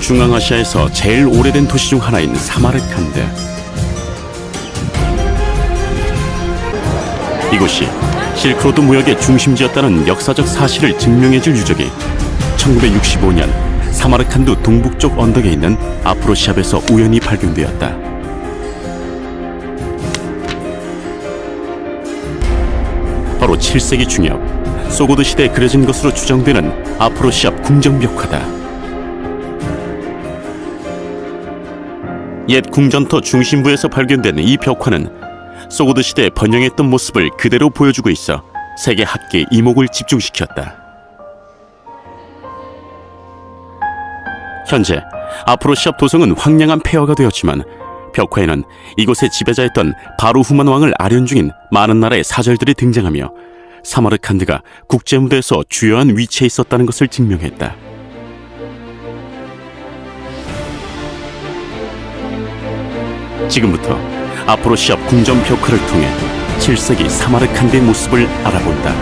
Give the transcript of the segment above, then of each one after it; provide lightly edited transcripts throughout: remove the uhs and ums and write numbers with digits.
중앙아시아에서 제일 오래된 도시 중 하나인 사마르칸드. 이곳이 실크로드 무역의 중심지였다는 역사적 사실을 증명해줄 유적이 1965년 사마르칸드 동북쪽 언덕에 있는 아프로시압에서 우연히 발견되었다. 바로 7세기 중엽 소고드 시대에 그려진 것으로 추정되는 아프로시압 궁전벽화다. 옛 궁전터 중심부에서 발견된 이 벽화는 소고드 시대에 번영했던 모습을 그대로 보여주고 있어 세계 학계의 이목을 집중시켰다. 현재 아프로시압 도성은 황량한 폐허가 되었지만 벽화에는 이곳의 지배자였던 바루후만 왕을 아련 중인 많은 나라의 사절들이 등장하며 사마르칸드가 국제무대에서 주요한 위치에 있었다는 것을 증명했다. 지금부터 아프로시압 궁전 벽화를 통해 7세기 사마르칸드의 모습을 알아본다.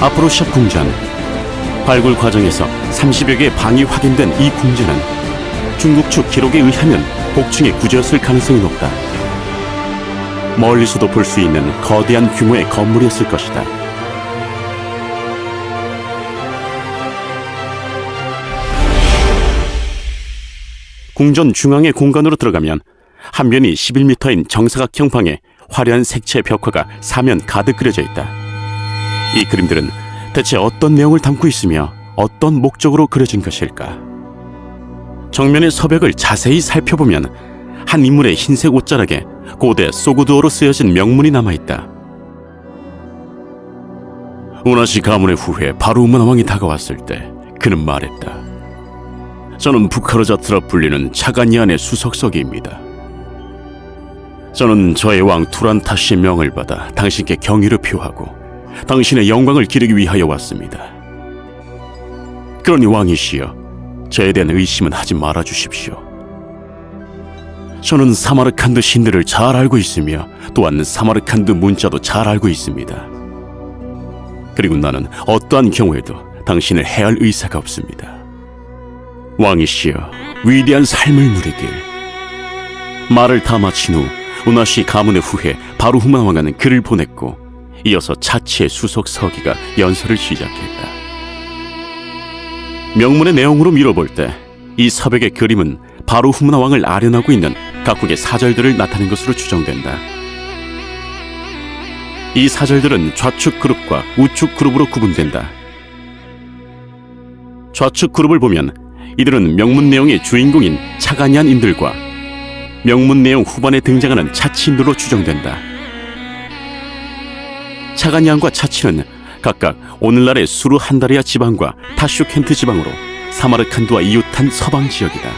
아프로시압 궁전. 발굴 과정에서 30여 개의 방이 확인된 이 궁전은 중국 측 기록에 의하면 복층의 구조였을 가능성이 높다. 멀리서도 볼 수 있는 거대한 규모의 건물이었을 것이다. 궁전 중앙의 공간으로 들어가면 한 면이 11m인 정사각형 방에 화려한 색채 벽화가 사면 가득 그려져 있다. 이 그림들은 대체 어떤 내용을 담고 있으며 어떤 목적으로 그려진 것일까? 정면의 서벽을 자세히 살펴보면 한 인물의 흰색 옷자락에 고대 소구드어로 쓰여진 명문이 남아있다. 우나시 가문의 후회 바루만 왕이 다가왔을 때 그는 말했다. 저는 부카르자트라 불리는 차가니안의 수석서기입니다. 저는 저의 왕 투란타시의 명을 받아 당신께 경의를 표하고 당신의 영광을 기르기 위하여 왔습니다. 그러니 왕이시여, 저에 대한 의심은 하지 말아주십시오. 저는 사마르칸드 신들을 잘 알고 있으며 또한 사마르칸드 문자도 잘 알고 있습니다. 그리고 나는 어떠한 경우에도 당신을 해할 의사가 없습니다. 왕이시여, 위대한 삶을 누리길. 말을 다 마친 후 우나시 가문의 후예 바루후만 왕은 글을 보냈고 이어서 차치의 수석 서기가 연설을 시작했다. 명문의 내용으로 미뤄볼 때 이 서백의 그림은 바루후만 왕을 아련하고 있는 각국의 사절들을 나타낸 것으로 추정된다. 이 사절들은 좌측 그룹과 우측 그룹으로 구분된다. 좌측 그룹을 보면 이들은 명문 내용의 주인공인 차가니안인들과 명문 내용 후반에 등장하는 차치인들로 추정된다. 차가니안과 차치는 각각 오늘날의 수르 한다리아 지방과 타슈켄트 지방으로 사마르칸드와 이웃한 서방 지역이다.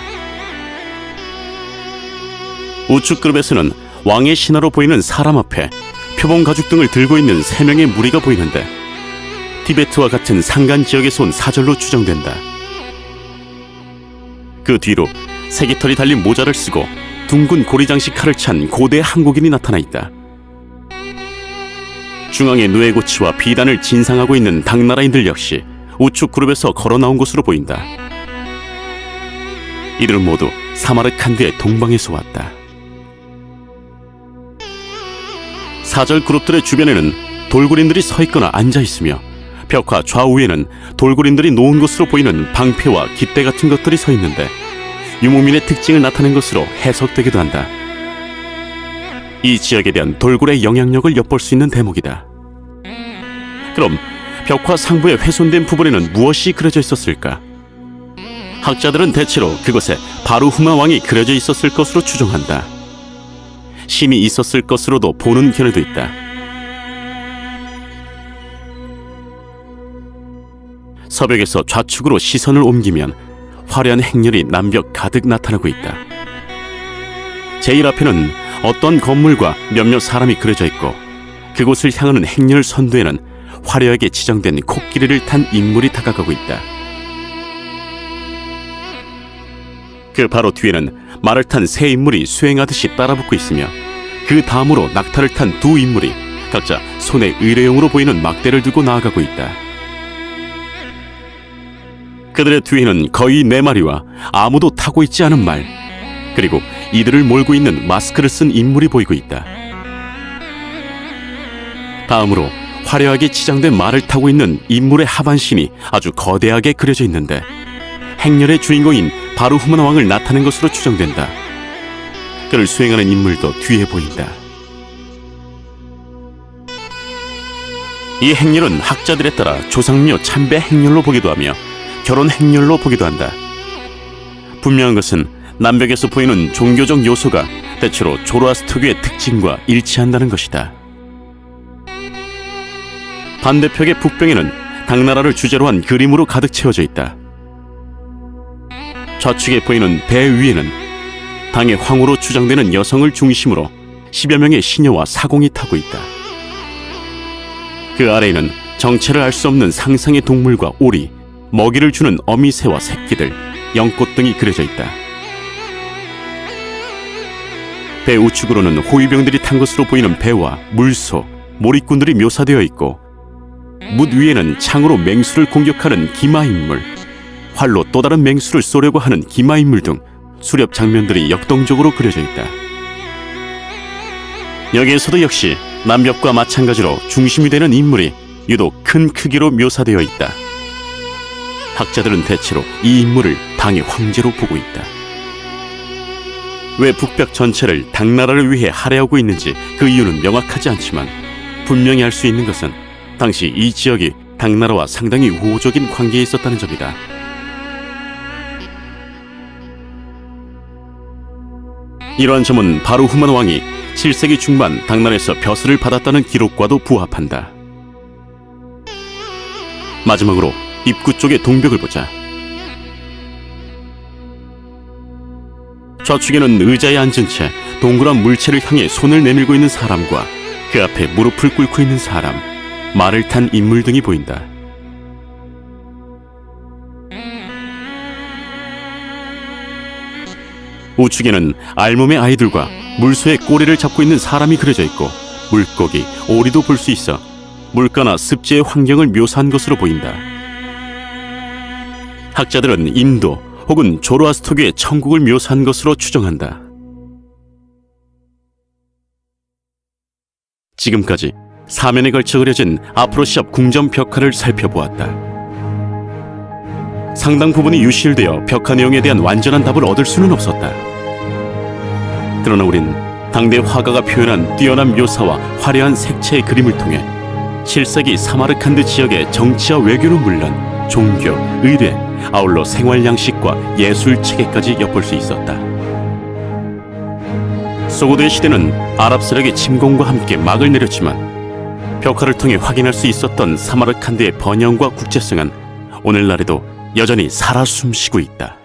우측 그룹에서는 왕의 신하로 보이는 사람 앞에 표범 가죽 등을 들고 있는 3명의 무리가 보이는데 티베트와 같은 산간 지역에서 온 사절로 추정된다. 그 뒤로 새깃털이 달린 모자를 쓰고 둥근 고리장식 칼을 찬 고대 한국인이 나타나 있다. 중앙에 누에고치와 비단을 진상하고 있는 당나라인들 역시 우측 그룹에서 걸어 나온 것으로 보인다. 이들은 모두 사마르칸드의 동방에서 왔다. 사절 그룹들의 주변에는 돌고린들이 서 있거나 앉아 있으며 벽화 좌우에는 돌고린들이 놓은 것으로 보이는 방패와 깃대 같은 것들이 서 있는데 유목민의 특징을 나타낸 것으로 해석되기도 한다. 이 지역에 대한 돌고래의 영향력을 엿볼 수 있는 대목이다. 그럼 벽화 상부에 훼손된 부분에는 무엇이 그려져 있었을까? 학자들은 대체로 그곳에 바루후만 왕이 그려져 있었을 것으로 추정한다. 신이 있었을 것으로도 보는 견해도 있다. 서벽에서 좌측으로 시선을 옮기면 화려한 행렬이 남벽 가득 나타나고 있다. 제일 앞에는 어떤 건물과 몇몇 사람이 그려져 있고 그곳을 향하는 행렬 선두에는 화려하게 지정된 코끼리를 탄 인물이 다가가고 있다. 그 바로 뒤에는 말을 탄 세 인물이 수행하듯이 따라붙고 있으며 그 다음으로 낙타를 탄 두 인물이 각자 손에 의뢰용으로 보이는 막대를 들고 나아가고 있다. 그들의 뒤에는 거의 4마리와 아무도 타고 있지 않은 말, 그리고 이들을 몰고 있는 마스크를 쓴 인물이 보이고 있다. 다음으로 화려하게 치장된 말을 타고 있는 인물의 하반신이 아주 거대하게 그려져 있는데 행렬의 주인공인 바르후만 왕을 나타낸 것으로 추정된다. 그를 수행하는 인물도 뒤에 보인다. 이 행렬은 학자들에 따라 조상묘 참배 행렬로 보기도 하며 결혼 행렬로 보기도 한다. 분명한 것은 남벽에서 보이는 종교적 요소가 대체로 조로아스터교의 특징과 일치한다는 것이다. 반대벽의 북벽에는 당나라를 주제로 한 그림으로 가득 채워져 있다. 좌측에 보이는 배 위에는 당의 황후로 추정되는 여성을 중심으로 10여 명의 시녀와 사공이 타고 있다. 그 아래에는 정체를 알 수 없는 상상의 동물과 오리, 먹이를 주는 어미새와 새끼들, 연꽃 등이 그려져 있다. 배 우측으로는 호위병들이 탄 것으로 보이는 배와 물소, 몰입꾼들이 묘사되어 있고 뭇 위에는 창으로 맹수를 공격하는 기마인물, 활로 또 다른 맹수를 쏘려고 하는 기마인물 등 수렵 장면들이 역동적으로 그려져 있다. 여기에서도 역시 남벽과 마찬가지로 중심이 되는 인물이 유독 큰 크기로 묘사되어 있다. 학자들은 대체로 이 인물을 당의 황제로 보고 있다. 왜 북벽 전체를 당나라를 위해 할애하고 있는지 그 이유는 명확하지 않지만 분명히 알 수 있는 것은 당시 이 지역이 당나라와 상당히 우호적인 관계에 있었다는 점이다. 이러한 점은 바르후만 왕이 7세기 중반 당나라에서 벼슬을 받았다는 기록과도 부합한다. 마지막으로 입구 쪽의 동벽을 보자. 좌측에는 의자에 앉은 채 동그란 물체를 향해 손을 내밀고 있는 사람과 그 앞에 무릎을 꿇고 있는 사람, 말을 탄 인물 등이 보인다. 우측에는 알몸의 아이들과 물소의 꼬리를 잡고 있는 사람이 그려져 있고 물고기, 오리도 볼 수 있어 물가나 습지의 환경을 묘사한 것으로 보인다. 학자들은 인도 혹은 조로아스터교의 천국을 묘사한 것으로 추정한다. 지금까지 사면에 걸쳐 그려진 아프로시압 궁전 벽화를 살펴보았다. 상당 부분이 유실되어 벽화 내용에 대한 완전한 답을 얻을 수는 없었다. 그러나 우린 당대 화가가 표현한 뛰어난 묘사와 화려한 색채의 그림을 통해 7세기 사마르칸드 지역의 정치와 외교는 물론 종교, 의례, 아울러 생활 양식과 예술 체계까지 엿볼 수 있었다. 소고드의 시대는 아랍 세력의 침공과 함께 막을 내렸지만 벽화를 통해 확인할 수 있었던 사마르칸드의 번영과 국제성은 오늘날에도 여전히 살아 숨쉬고 있다.